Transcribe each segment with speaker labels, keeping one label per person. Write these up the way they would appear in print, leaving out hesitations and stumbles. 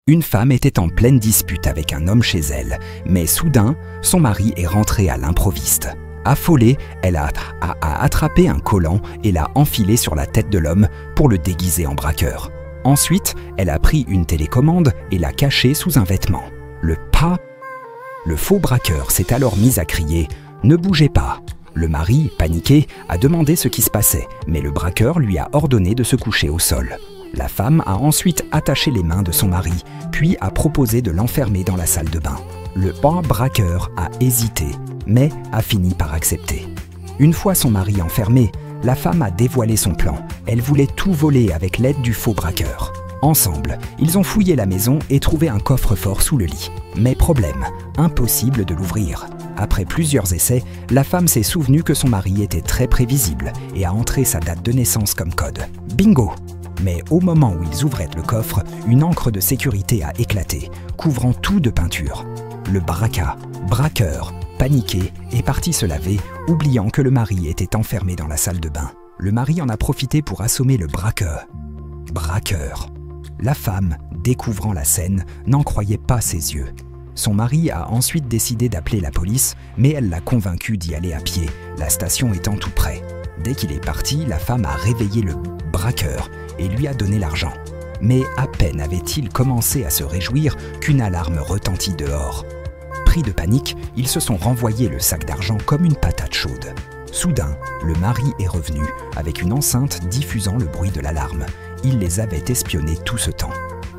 Speaker 1: Une femme était en pleine dispute avec un homme chez elle, mais soudain, son mari est rentré à l'improviste. Affolée, elle a attrapé un collant et l'a enfilé sur la tête de l'homme pour le déguiser en braqueur. Ensuite, elle a pris une télécommande et l'a cachée sous un vêtement. Le faux braqueur s'est alors mis à crier « Ne bougez pas !» Le mari, paniqué, a demandé ce qui se passait, mais le braqueur lui a ordonné de se coucher au sol. La femme a ensuite attaché les mains de son mari, puis a proposé de l'enfermer dans la salle de bain. Le braqueur a hésité, mais a fini par accepter. Une fois son mari enfermé, la femme a dévoilé son plan. Elle voulait tout voler avec l'aide du faux braqueur. Ensemble, ils ont fouillé la maison et trouvé un coffre-fort sous le lit. Mais problème, impossible de l'ouvrir. Après plusieurs essais, la femme s'est souvenue que son mari était très prévisible et a entré sa date de naissance comme code. Bingo! Mais au moment où ils ouvraient le coffre, une encre de sécurité a éclaté, couvrant tout de peinture. Le braqueur, paniqué, est parti se laver, oubliant que le mari était enfermé dans la salle de bain. Le mari en a profité pour assommer le braqueur. La femme, découvrant la scène, n'en croyait pas ses yeux. Son mari a ensuite décidé d'appeler la police, mais elle l'a convaincu d'y aller à pied, la station étant tout près. Dès qu'il est parti, la femme a réveillé le braqueur et lui a donné l'argent. Mais à peine avait-il commencé à se réjouir qu'une alarme retentit dehors. Pris de panique, ils se sont renvoyés le sac d'argent comme une patate chaude. Soudain, le mari est revenu, avec une enceinte diffusant le bruit de l'alarme. Il les avait espionnés tout ce temps.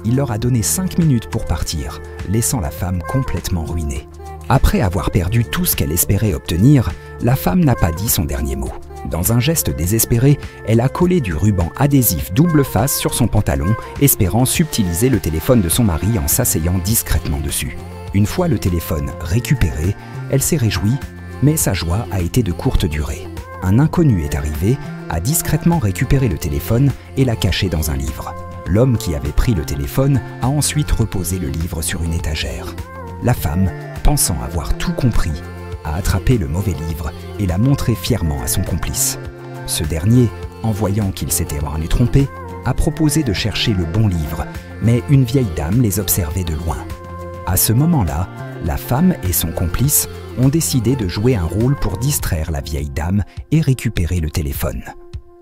Speaker 1: Il leur a donné 5 minutes pour partir, laissant la femme complètement ruinée. Après avoir perdu tout ce qu'elle espérait obtenir, la femme n'a pas dit son dernier mot. Dans un geste désespéré, elle a collé du ruban adhésif double face sur son pantalon, espérant subtiliser le téléphone de son mari en s'asseyant discrètement dessus. Une fois le téléphone récupéré, elle s'est réjouie, mais sa joie a été de courte durée. Un inconnu est arrivé, a discrètement récupéré le téléphone et l'a caché dans un livre. L'homme qui avait pris le téléphone a ensuite reposé le livre sur une étagère. La femme, pensant avoir tout compris, a attrapé le mauvais livre et l'a montré fièrement à son complice. Ce dernier, en voyant qu'il s'était trompé, a proposé de chercher le bon livre, mais une vieille dame les observait de loin. À ce moment-là, la femme et son complice ont décidé de jouer un rôle pour distraire la vieille dame et récupérer le téléphone.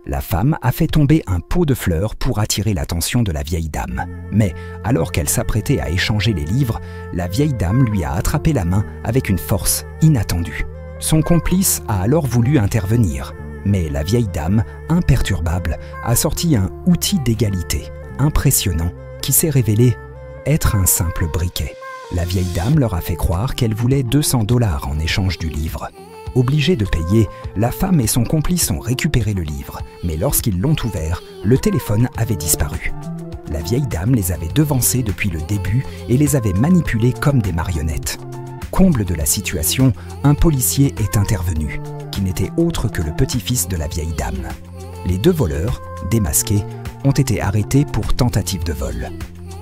Speaker 1: La femme a fait tomber un pot de fleurs pour attirer l'attention de la vieille dame. Mais alors qu'elle s'apprêtait à échanger les livres, la vieille dame lui a attrapé la main avec une force inattendue. Son complice a alors voulu intervenir, mais la vieille dame, imperturbable, a sorti un outil d'égalité impressionnant qui s'est révélé être un simple briquet. La vieille dame leur a fait croire qu'elle voulait 200 $ en échange du livre. Obligée de payer, la femme et son complice ont récupéré le livre, mais lorsqu'ils l'ont ouvert, le téléphone avait disparu. La vieille dame les avait devancés depuis le début et les avait manipulés comme des marionnettes. Comble de la situation, un policier est intervenu, qui n'était autre que le petit-fils de la vieille dame. Les 2 voleurs, démasqués, ont été arrêtés pour tentative de vol.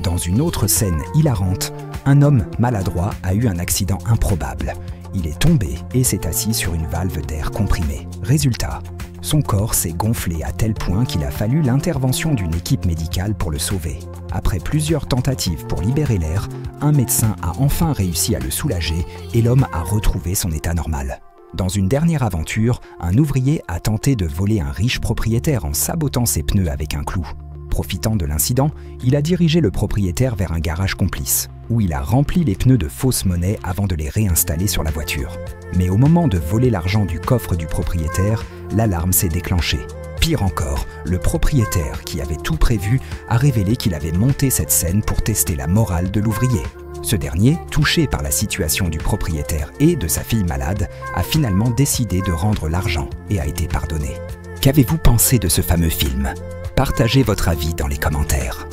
Speaker 1: Dans une autre scène hilarante, un homme maladroit a eu un accident improbable. Il est tombé et s'est assis sur une valve d'air comprimé. Résultat, son corps s'est gonflé à tel point qu'il a fallu l'intervention d'une équipe médicale pour le sauver. Après plusieurs tentatives pour libérer l'air, un médecin a enfin réussi à le soulager et l'homme a retrouvé son état normal. Dans une dernière aventure, un ouvrier a tenté de voler un riche propriétaire en sabotant ses pneus avec un clou. Profitant de l'incident, il a dirigé le propriétaire vers un garage complice, où il a rempli les pneus de fausses monnaies avant de les réinstaller sur la voiture. Mais au moment de voler l'argent du coffre du propriétaire, l'alarme s'est déclenchée. Pire encore, le propriétaire, qui avait tout prévu, a révélé qu'il avait monté cette scène pour tester la morale de l'ouvrier. Ce dernier, touché par la situation du propriétaire et de sa fille malade, a finalement décidé de rendre l'argent et a été pardonné. Qu'avez-vous pensé de ce fameux film ? Partagez votre avis dans les commentaires.